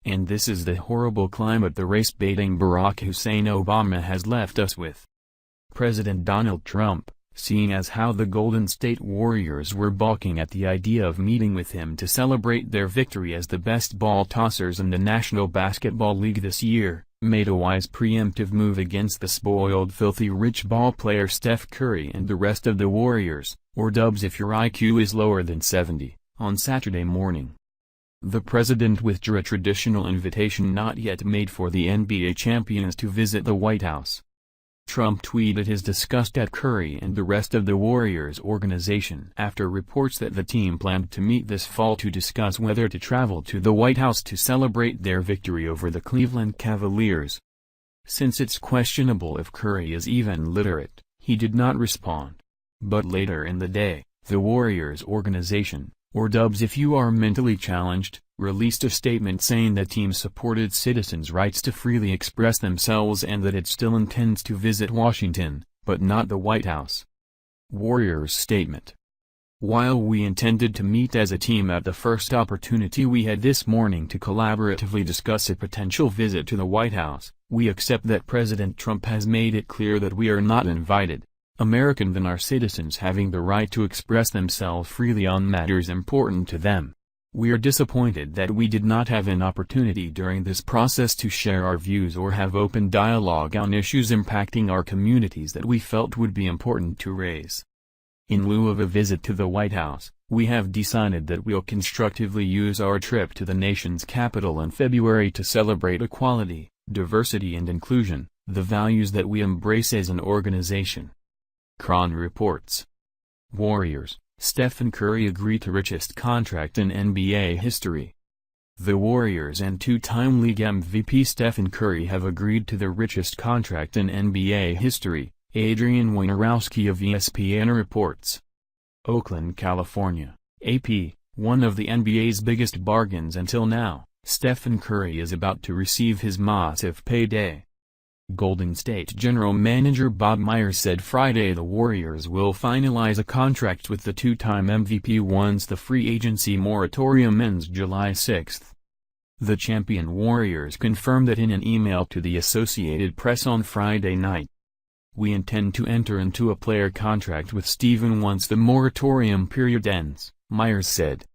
And this is the horrible climate the race-baiting Barack Hussein Obama has left us with. President Donald Trump, seeing as how the Golden State Warriors were balking at the idea of meeting with him to celebrate their victory as the best ball tossers in the National Basketball League this year, made a wise preemptive move against the spoiled filthy rich ball player Steph Curry and the rest of the Warriors, or Dubs if your IQ is lower than 70, on Saturday morning. The president withdrew a traditional invitation not yet made for the NBA champions to visit the White House. Trump tweeted his disgust at Curry and the rest of the Warriors organization after reports that the team planned to meet this fall to discuss whether to travel to the White House to celebrate their victory over the Cleveland Cavaliers. Since it's questionable if Curry is even literate, he did not respond. But later in the day, the Warriors organization, or Dubs if you are mentally challenged, released a statement saying the team supported citizens' rights to freely express themselves and that it still intends to visit Washington, but not the White House. Warriors statement. While we intended to meet as a team at the first opportunity we had this morning to collaboratively discuss a potential visit to the White House, we accept that President Trump has made it clear that we are not invited. American than our citizens having the right to express themselves freely on matters important to them. We are disappointed that we did not have an opportunity during this process to share our views or have open dialogue on issues impacting our communities that we felt would be important to raise. In lieu of a visit to the White House, we have decided that we'll constructively use our trip to the nation's capital in February to celebrate equality, diversity and inclusion, the values that we embrace as an organization. Cron reports. Warriors, Steph Curry agree to richest contract in NBA history. The Warriors and two-time league MVP Steph Curry have agreed to the richest contract in NBA history, Adrian Wojnarowski of ESPN reports. Oakland, California, AP, one of the NBA's biggest bargains until now, Steph Curry is about to receive his massive payday. Golden State General Manager Bob Myers said Friday the Warriors will finalize a contract with the two-time MVP once the free agency moratorium ends July 6. The champion Warriors confirmed that in an email to the Associated Press on Friday night. We intend to enter into a player contract with Steven once the moratorium period ends, Myers said.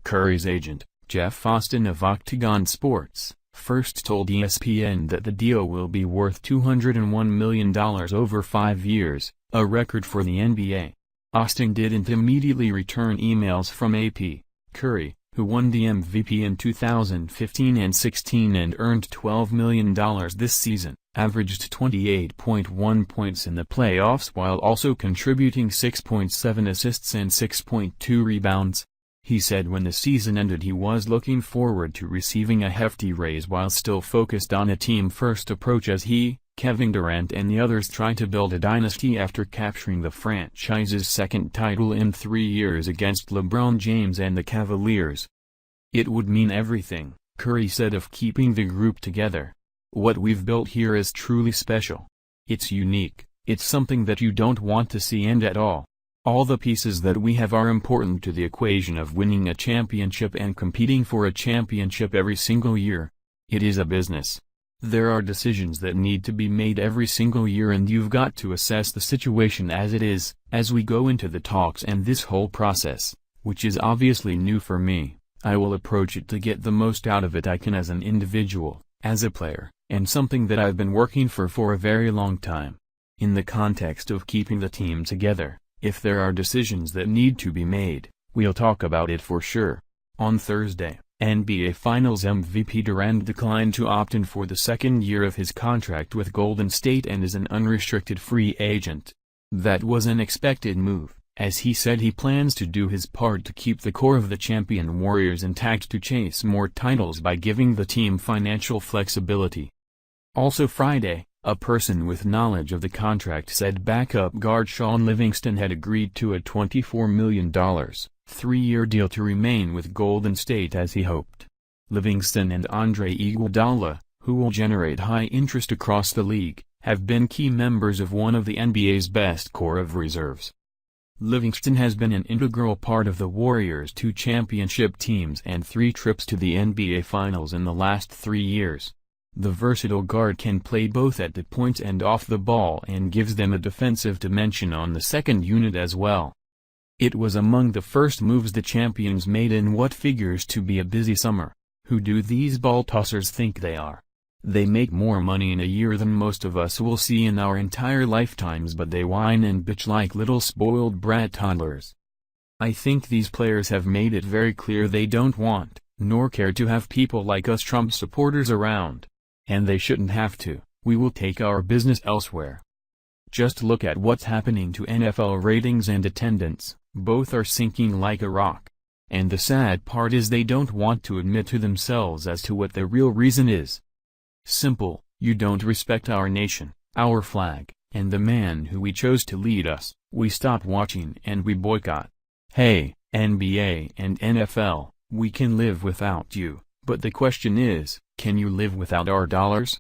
Curry's agent, Jeff Austin of Octagon Sports, first told ESPN that the deal will be worth $201 million over 5 years, a record for the NBA. Austin didn't immediately return emails from AP. Curry, who won the MVP in 2015 and 16 and earned $12 million this season, averaged 28.1 points in the playoffs while also contributing 6.7 assists and 6.2 rebounds. He said when the season ended he was looking forward to receiving a hefty raise while still focused on a team-first approach as he, Kevin Durant and the others try to build a dynasty after capturing the franchise's second title in 3 years against LeBron James and the Cavaliers. It would mean everything, Curry said of keeping the group together. What we've built here is truly special. It's unique, it's something that you don't want to see end at all. All the pieces that we have are important to the equation of winning a championship and competing for a championship every single year. It is a business. There are decisions that need to be made every single year and you've got to assess the situation as it is, as we go into the talks and this whole process, which is obviously new for me. I will approach it to get the most out of it I can as an individual, as a player, and something that I've been working for a very long time. In the context of keeping the team together. If there are decisions that need to be made, we'll talk about it for sure. On Thursday, NBA Finals MVP Durant declined to opt in for the second year of his contract with Golden State and is an unrestricted free agent. That was an expected move, as he said he plans to do his part to keep the core of the champion Warriors intact to chase more titles by giving the team financial flexibility. Also Friday, a person with knowledge of the contract said backup guard Shaun Livingston had agreed to a $24 million, 3-year deal to remain with Golden State as he hoped. Livingston and Andre Iguodala, who will generate high interest across the league, have been key members of one of the NBA's best core of reserves. Livingston has been an integral part of the Warriors' 2 championship teams and 3 trips to the NBA Finals in the last 3 years. The versatile guard can play both at the point and off the ball and gives them a defensive dimension on the second unit as well. It was among the first moves the champions made in what figures to be a busy summer. Who do these ball tossers think they are? They make more money in a year than most of us will see in our entire lifetimes, but they whine and bitch like little spoiled brat toddlers. I think these players have made it very clear they don't want, nor care to have people like us Trump supporters around. And they shouldn't have to. We will take our business elsewhere. Just look at what's happening to NFL ratings and attendance, both are sinking like a rock. And the sad part is they don't want to admit to themselves as to what the real reason is. Simple: you don't respect our nation, our flag, and the man who we chose to lead us. We stop watching and we boycott. Hey, NBA and NFL, we can live without you, but the question is, can you live without our dollars?